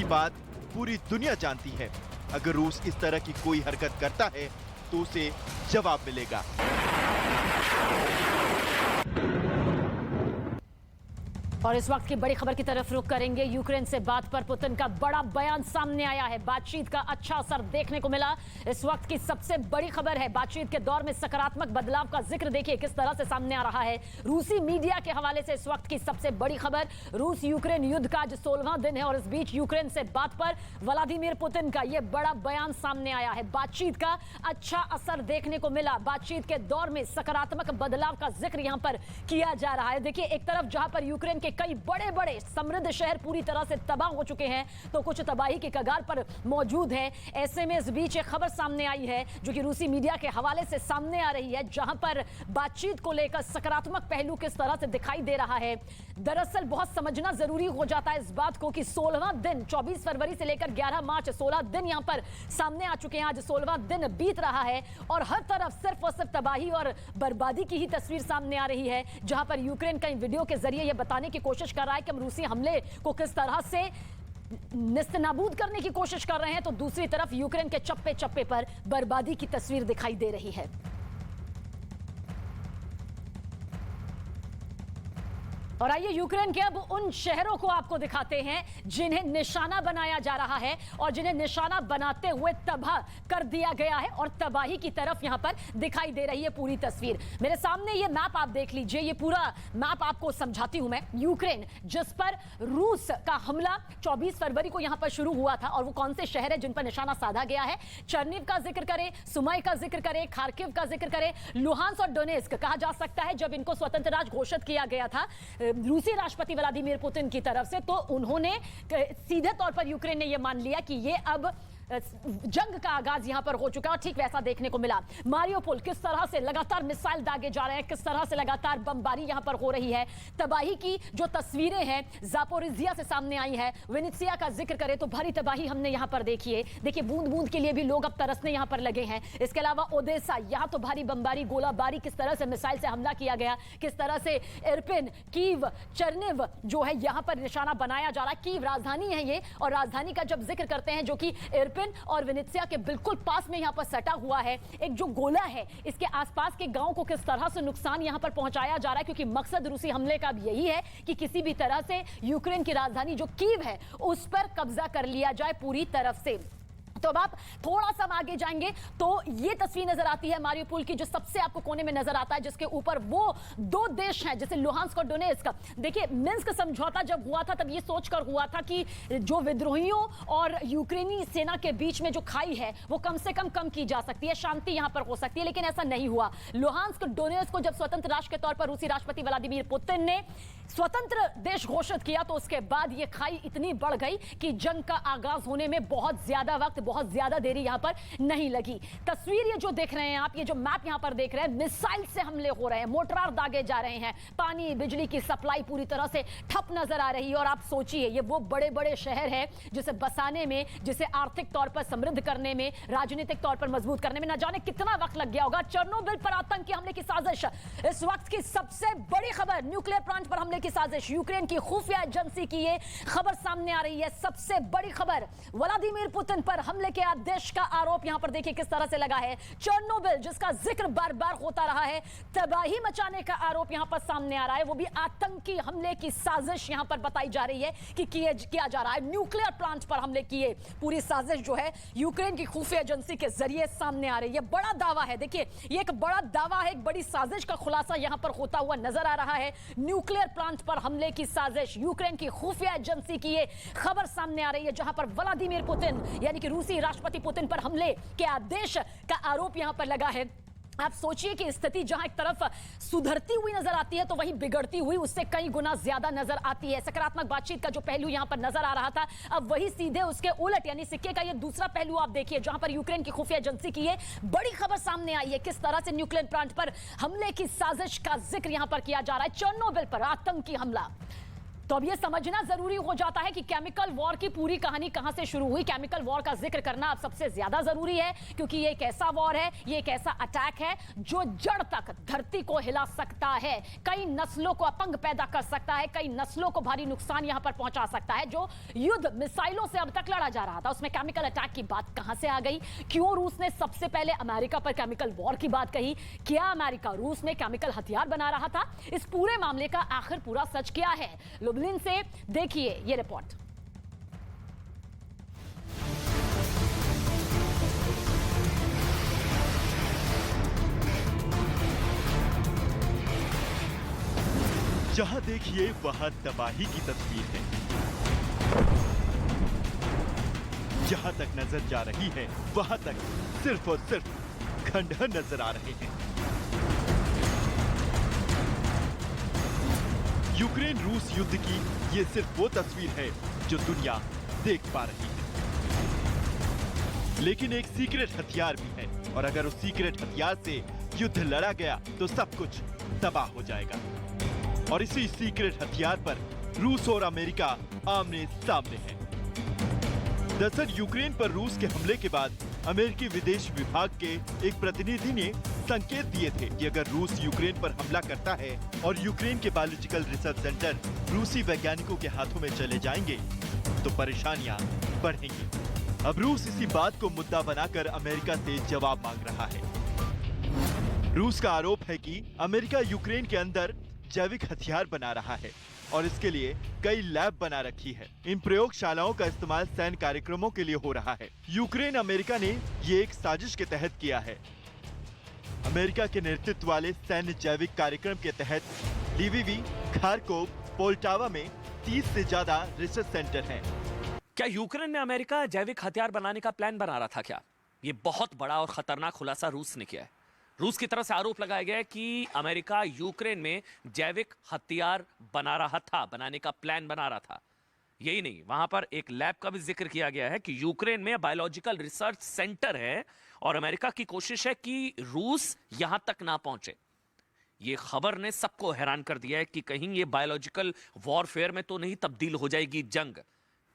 जिसकी बात पूरी दुनिया जानती है। अगर रूस इस तरह की कोई हरकत करता है तो उसे जवाब मिलेगा। और इस वक्त की बड़ी खबर की तरफ रुख करेंगे। यूक्रेन से बात पर पुतिन का बड़ा बयान सामने आया है। बातचीत का अच्छा असर देखने को मिला। इस वक्त की सबसे बड़ी खबर है, बातचीत के दौर में सकारात्मक बदलाव का जिक्र देखिए किस तरह से सामने आ रहा है। रूसी मीडिया के हवाले से इस वक्त की सबसे बड़ी खबर, रूस यूक्रेन युद्ध का आज 16वां दिन है और इस बीच यूक्रेन से बात पर व्लादिमीर पुतिन का यह बड़ा बयान सामने आया है। बातचीत का अच्छा असर देखने को मिला। बातचीत के दौर में सकारात्मक बदलाव का जिक्र यहां पर किया जा रहा है। देखिए, एक तरफ जहां पर यूक्रेन के कई बड़े बड़े समृद्ध शहर पूरी तरह से तबाह हो चुके हैं तो कुछ तबाही की कगार पर मौजूद हैं। ऐसे में इस बीच एक खबर सामने आई है जो कि रूसी मीडिया के हवाले से सामने आ रही है, जहां पर बातचीत को लेकर सकारात्मक पहलू किस तरह से दिखाई दे रहा है। दरअसल बहुत समझना जरूरी हो जाता है इस बात को कि 16वां दिन, 24 फरवरी से लेकर 11 मार्च 16 दिन यहां पर सामने आ चुके हैं। आज 16वां दिन बीत रहा है और हर तरफ सिर्फ और सिर्फ तबाही और बर्बादी की ही तस्वीर सामने आ रही है, जहां पर यूक्रेन कई वीडियो के जरिए यह बताने की कोशिश कर रहा है कि हम रूसी हमले को किस तरह से निस्तनाबूद करने की कोशिश कर रहे हैं, तो दूसरी तरफ यूक्रेन के चप्पे चप्पे पर बर्बादी की तस्वीर दिखाई दे रही है। और आइए यूक्रेन के अब उन शहरों को आपको दिखाते हैं जिन्हें निशाना बनाया जा रहा है और जिन्हें निशाना बनाते हुए तबाह कर दिया गया है और तबाही की तरफ यहां पर दिखाई दे रही है पूरी तस्वीर। मेरे सामने ये मैप आप देख लीजिए, ये पूरा मैप आपको समझाती हूं मैं। यूक्रेन जिस पर रूस का हमला 24 फरवरी को यहां पर शुरू हुआ था और वो कौन से शहर है जिन पर निशाना साधा गया है। चर्निव का जिक्र करें, सुमाई का जिक्र करें, खार्किव का जिक्र करें, लुहांस और डोनेस्क कहा जा सकता है। जब इनको स्वतंत्र राज्य घोषित किया गया था रूसी राष्ट्रपति व्लादिमीर पुतिन की तरफ से, तो उन्होंने सीधे तौर पर यूक्रेन ने यह मान लिया कि ये अब जंग का आगाज यहां पर हो चुका है। ठीक वैसा देखने को मिला। मारियोपोल किस तरह से लगातार मिसाइल दागे जा रहे हैं, किस तरह से लगातार बमबारी यहां पर हो रही है। तबाही की जो तस्वीरें हैं जापोरिजिया से सामने आई है। वेनेत्सिया का जिक्र करें तो भारी तबाही हमने यहां पर देखी है। देखिए, बूंद बूंद के लिए भी लोग अब तरसने यहां पर लगे हैं। इसके अलावा ओडेसा, यहां तो भारी बमबारी, गोलाबारी, किस तरह से मिसाइल से हमला किया गया, किस तरह से इरपिन, कीव, चर्निव जो है यहां पर निशाना बनाया जा रहा है। कीव राजधानी है ये, और राजधानी का जब जिक्र करते हैं जो कि इरपिन और वेनेत्सिया के बिल्कुल पास में यहां पर सटा हुआ है, एक जो गोला है इसके आसपास के गांव को किस तरह से नुकसान यहां पर पहुंचाया जा रहा है, क्योंकि मकसद रूसी हमले का भी यही है कि किसी भी तरह से यूक्रेन की राजधानी जो कीव है उस पर कब्जा कर लिया जाए पूरी तरफ से। तो अब आप थोड़ा सा आगे जाएंगे तो ये तस्वीर नजर आती है मारियोपोल की, जो सबसे आपको कोने में नजर आता है, जिसके ऊपर वो दो देश हैं जैसे लुहांस्क और डोनेस्क। देखिए, मिन्स्क समझौता जब हुआ था तब ये सोचकर हुआ था कि जो विद्रोहियों और यूक्रेनी सेना के बीच में जो खाई है वो कम से कम की जा सकती है, शांति यहां पर हो सकती है, लेकिन ऐसा नहीं हुआ। लुहांस्क डोनेस्क को जब स्वतंत्र राष्ट्र के तौर पर रूसी राष्ट्रपति व्लादिमीर पुतिन ने स्वतंत्र देश घोषित किया तो उसके बाद ये खाई इतनी बढ़ गई कि जंग का आगाज होने में बहुत ज्यादा वक्त, बहुत ज्यादा देरी यहां पर नहीं लगी। तस्वीर ये जो देख रहे हैं आप, ये जो मैप यहां पर देख रहे हैं, मिसाइल से हमले हो रहे हैं, मोर्टार दागे जा रहे हैं, पानी बिजली की सप्लाई पूरी तरह से ठप नजर आ रही है। और आप सोचिए, ये वो बड़े बड़े शहर है जिसे बसाने में, जिसे आर्थिक तौर पर समृद्ध करने में, राजनीतिक तौर पर मजबूत करने में न जाने कितना वक्त लग गया होगा। चेर्नोबिल पर आतंकी हमले की साजिश, इस वक्त की सबसे बड़ी खबर, न्यूक्लियर प्लांट पर हमले की साजिश, यूक्रेन की खुफिया एजेंसी की ये खबर सामने आ रही है। सबसे बड़ी खबर, व्लादिमीर पुतिन पर हमले के आदेश का आरोप यहां पर देखिए किस तरह से लगा है। चेर्नोबिल जिसका जिक्र बार बार होता रहा है, तबाही मचाने का आरोप यहां पर सामने आ रहा है, वो भी आतंकी हमले की साजिश यहां पर बताई जा रही है कि किया जा रहा है। न्यूक्लियर प्लांट पर हमले किए, पूरी साजिश जो है यूक्रेन की खुफिया एजेंसी के जरिए सामने आ रही है। बड़ा दावा है, देखिए ये एक बड़ा दावा है, एक बड़ी साजिश का खुलासा यहां पर होता हुआ नजर आ रहा है। न्यूक्लियर प्लांट पर हमले की साजिश, यूक्रेन की खुफिया एजेंसी की ये खबर सामने आ रही है, जहां पर व्लादिमीर पुतिन यानी कि रूसी राष्ट्रपति पुतिन पर हमले के आदेश का आरोप यहां पर लगा है। आप सोचिए कि स्थिति जहां एक तरफ सुधरती हुई नजर आती है तो वहीं बिगड़ती हुई उससे कई गुना ज्यादा नजर आती है। सकारात्मक बातचीत का जो पहलू यहां पर नजर आ रहा था, अब वही सीधे उसके उलट, यानी सिक्के का ये दूसरा पहलू आप देखिए, जहां पर यूक्रेन की खुफिया एजेंसी की ये बड़ी खबर सामने आई है, किस तरह से न्यूक्लियर प्लांट पर हमले की साजिश का जिक्र यहां पर किया जा रहा है। चेर्नोबिल पर आतंकी हमला, तो अब यह समझना जरूरी हो जाता है कि केमिकल वॉर की पूरी कहानी कहां से शुरू हुई। केमिकल वॉर का जिक्र करना अब सबसे ज्यादा जरूरी है, क्योंकि ये एक ऐसा वॉर है, ये एक ऐसा अटैक है जो जड़ तक धरती को हिला सकता है, कई नस्लों को अपंग पैदा कर सकता है, कई नस्लों को भारी नुकसान यहां पर पहुंचा सकता है। जो युद्ध मिसाइलों से अब तक लड़ा जा रहा था, उसमें केमिकल अटैक की बात कहां से आ गई? क्यों रूस ने सबसे पहले अमेरिका पर केमिकल वॉर की बात कही? क्या अमेरिका रूस में केमिकल हथियार बना रहा था? इस पूरे मामले का आखिर पूरा सच क्या है? लुब्लिन से देखिए ये रिपोर्ट। जहां देखिए वहां तबाही की तस्वीर है। जहां तक नजर जा रही है वहां तक सिर्फ और सिर्फ खंडहर नजर आ रहे हैं। यूक्रेन रूस युद्ध की ये सिर्फ वो तस्वीर है जो दुनिया देख पा रही है, लेकिन एक सीक्रेट हथियार भी है, और अगर उस सीक्रेट हथियार से युद्ध लड़ा गया तो सब कुछ तबाह हो जाएगा। और इसी सीक्रेट हथियार पर रूस और अमेरिका आमने सामने हैं। दरअसल यूक्रेन पर रूस के हमले के बाद अमेरिकी विदेश विभाग के एक प्रतिनिधि ने संकेत दिए थे कि अगर रूस यूक्रेन पर हमला करता है और यूक्रेन के बायोलॉजिकल रिसर्च सेंटर रूसी वैज्ञानिकों के हाथों में चले जाएंगे तो परेशानियां बढ़ेंगी। अब रूस इसी बात को मुद्दा बनाकर अमेरिका से जवाब मांग रहा है। रूस का आरोप है कि अमेरिका यूक्रेन के अंदर जैविक हथियार बना रहा है और इसके लिए कई लैब बना रखी है। इन प्रयोगशालाओं का इस्तेमाल सैन्य कार्यक्रमों के लिए हो रहा है। यूक्रेन अमेरिका ने ये एक साजिश के तहत किया है। अमेरिका के नेतृत्व वाले सैन्य जैविक कार्यक्रम के तहत लिविवी, खारकोव, पोल्टावा में 30 से ज्यादा रिसर्च सेंटर हैं। क्या यूक्रेन में अमेरिका जैविक हथियार बनाने का प्लान बना रहा था क्या? ये बहुत बड़ा और खतरनाक खुलासा रूस ने किया है। रूस की तरफ से आरोप लगाया गया है कि अमेरिका यूक्रेन में जैविक हथियार बना रहा था, बनाने का प्लान बना रहा था। यही नहीं, वहां पर एक लैब का भी जिक्र किया गया है कि यूक्रेन में बायोलॉजिकल रिसर्च सेंटर है और अमेरिका की कोशिश है कि रूस यहां तक ना पहुंचे। ये खबर ने सबको हैरान कर दिया है कि कहीं ये बायोलॉजिकल वॉरफेयर में तो नहीं तब्दील हो जाएगी जंग।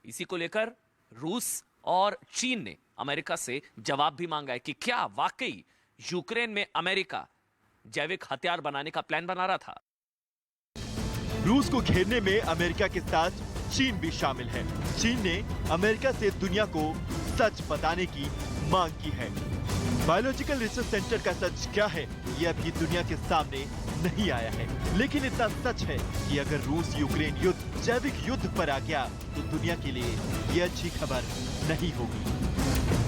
इसी को लेकर रूस और चीन ने अमेरिका से जवाब भी मांगा है कि क्या वाकई यूक्रेन में अमेरिका जैविक हथियार बनाने का प्लान बना रहा था। रूस को घेरने में अमेरिका के साथ चीन भी शामिल है। चीन ने अमेरिका से दुनिया को सच बताने की मांग की है। बायोलॉजिकल रिसर्च सेंटर का सच क्या है ये अभी दुनिया के सामने नहीं आया है, लेकिन इतना सच है कि अगर रूस यूक्रेन युद्ध जैविक युद्ध पर आ गया तो दुनिया के लिए ये अच्छी खबर नहीं होगी।